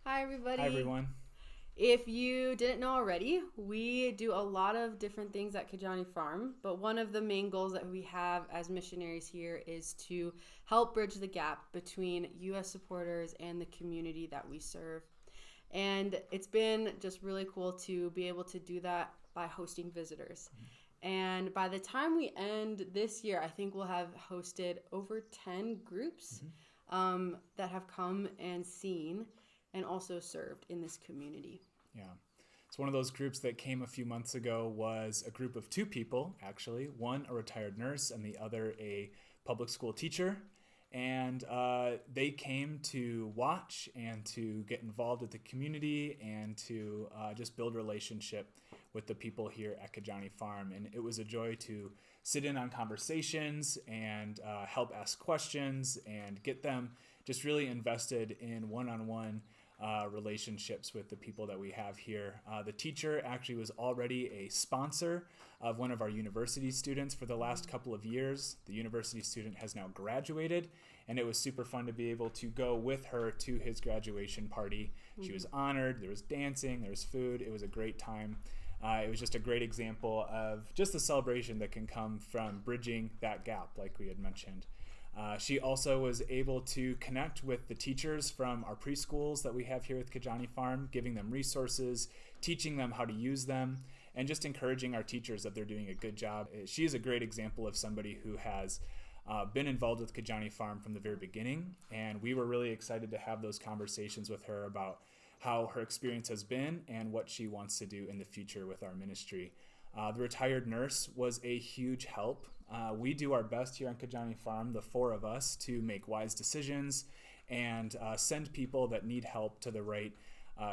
Hi, everybody. Hi, everyone. If you didn't know already, we do a lot of different things at Kajani Farm, but one of the main goals that we have as missionaries here is to help bridge the gap between U.S. supporters and the community that we serve. And it's been just really cool to be able to do that by hosting visitors. And by the time we end this year, I think we'll have hosted over 10 groups that have come and seen and also served in this community. Yeah. So one of those groups that came a few months ago was a group of two people, actually. One, a retired nurse, and the other, a public school teacher. And they came to watch and to get involved with the community and to just build relationship with the people here at Kajani Farm. And it was a joy to sit in on conversations and help ask questions and get them just really invested in one-on-one relationships with the people that we have here. The teacher actually was already a sponsor of one of our university students for the last couple of years. The university student has now graduated, and it was super fun to be able to go with her to his graduation party. She was honored, there was dancing, there was food, it was a great time. It was just a great example of just the celebration that can come from bridging that gap, like we had mentioned. She also was able to connect with the teachers from our preschools that we have here with Kajani Farm, giving them resources, teaching them how to use them, and just encouraging our teachers that they're doing a good job. She is a great example of somebody who has been involved with Kajani Farm from the very beginning, and we were really excited to have those conversations with her about how her experience has been and what she wants to do in the future with our ministry. The retired nurse was a huge help. We do our best here on Kajani Farm, the four of us, to make wise decisions and send people that need help to the right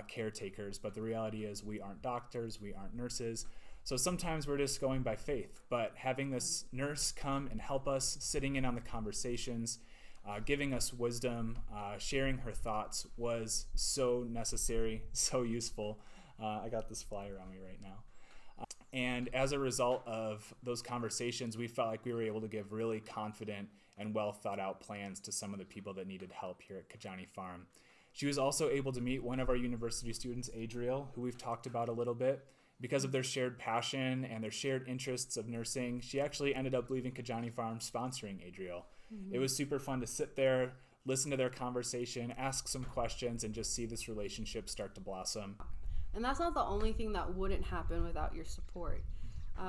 caretakers. But the reality is we aren't doctors, we aren't nurses. So sometimes we're just going by faith. But having this nurse come and help us, sitting in on the conversations, giving us wisdom, sharing her thoughts was so necessary, so useful. I got this flyer on me right now. And as a result of those conversations, we felt like we were able to give really confident and well thought out plans to some of the people that needed help here at Kajani Farm. She was also able to meet one of our university students, Adriel, who we've talked about a little bit. Because of their shared passion and their shared interests of nursing, she actually ended up leaving Kajani Farm sponsoring Adriel. It was super fun to sit there, listen to their conversation, ask some questions, and just see this relationship start to blossom. And that's not the only thing that wouldn't happen without your support.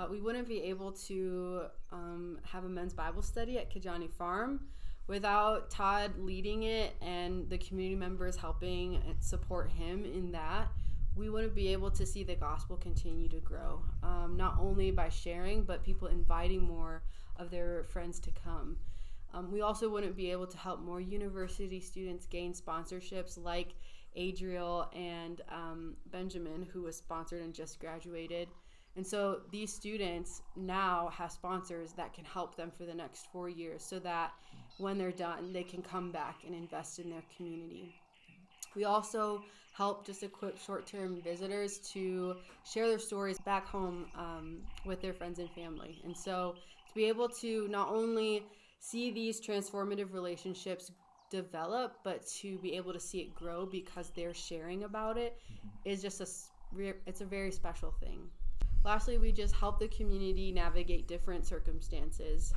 We wouldn't be able to have a men's Bible study at Kajani Farm without Todd leading it and the community members helping and support him in that. We wouldn't be able to see the gospel continue to grow, not only by sharing, but people inviting more of their friends to come. We also wouldn't be able to help more university students gain sponsorships like Adriel and Benjamin, who was sponsored and just graduated. And so these students now have sponsors that can help them for the next 4 years so that when they're done, they can come back and invest in their community. We also help just equip short-term visitors to share their stories back home with their friends and family. And so to be able to not only see these transformative relationships develop, but to be able to see it grow because they're sharing about it is just it's a very special thing. Lastly, we just help the community navigate different circumstances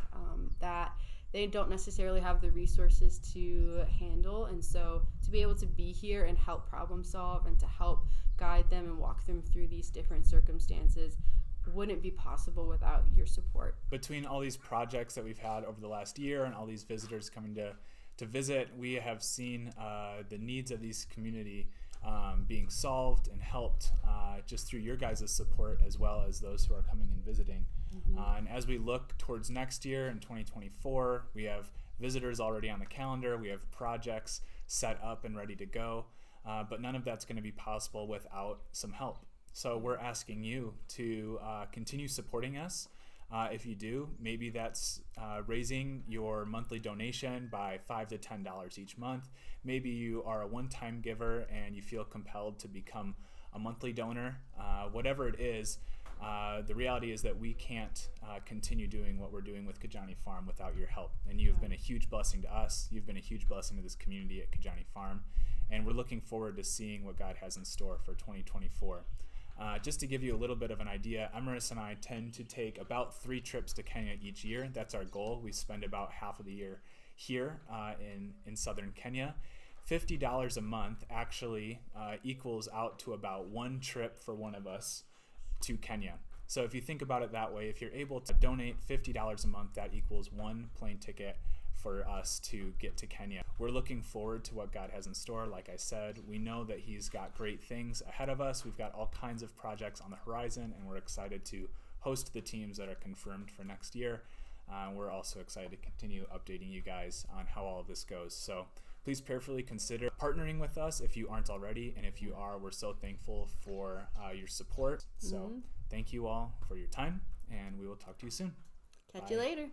that they don't necessarily have the resources to handle. And so to be able to be here and help problem solve and to help guide them and walk them through these different circumstances wouldn't be possible without your support. Between all these projects that we've had over the last year and all these visitors coming to visit, we have seen the needs of these community being solved and helped just through your guys' support as well as those who are coming and visiting. And as we look towards next year in 2024, we have visitors already on the calendar, we have projects set up and ready to go, but none of that's going to be possible without some help. So we're asking you to continue supporting us. If you do, maybe that's raising your monthly donation by $5 to $10 each month. Maybe you are a one-time giver and you feel compelled to become a monthly donor. Whatever it is, the reality is that we can't continue doing what we're doing with Kajani Farm without your help. And you've been a huge blessing to us. You've been a huge blessing to this community at Kajani Farm. And we're looking forward to seeing what God has in store for 2024. Just to give you a little bit of an idea, Emrys and I tend to take about 3 trips to Kenya each year. That's our goal. We spend about half of the year here in southern Kenya. $50 a month actually equals out to about 1 trip for one of us to Kenya. So if you think about it that way, if you're able to donate $50 a month, that equals 1 plane ticket for us to get to Kenya. We're looking forward to what God has in store. Like I said, we know that he's got great things ahead of us. We've got all kinds of projects on the horizon, and we're excited to host the teams that are confirmed for next year. We're also excited to continue updating you guys on how all of this goes. So please prayerfully consider partnering with us if you aren't already, and if you are, we're so thankful for your support. So thank you all for your time, and we will talk to you soon. Catch you later.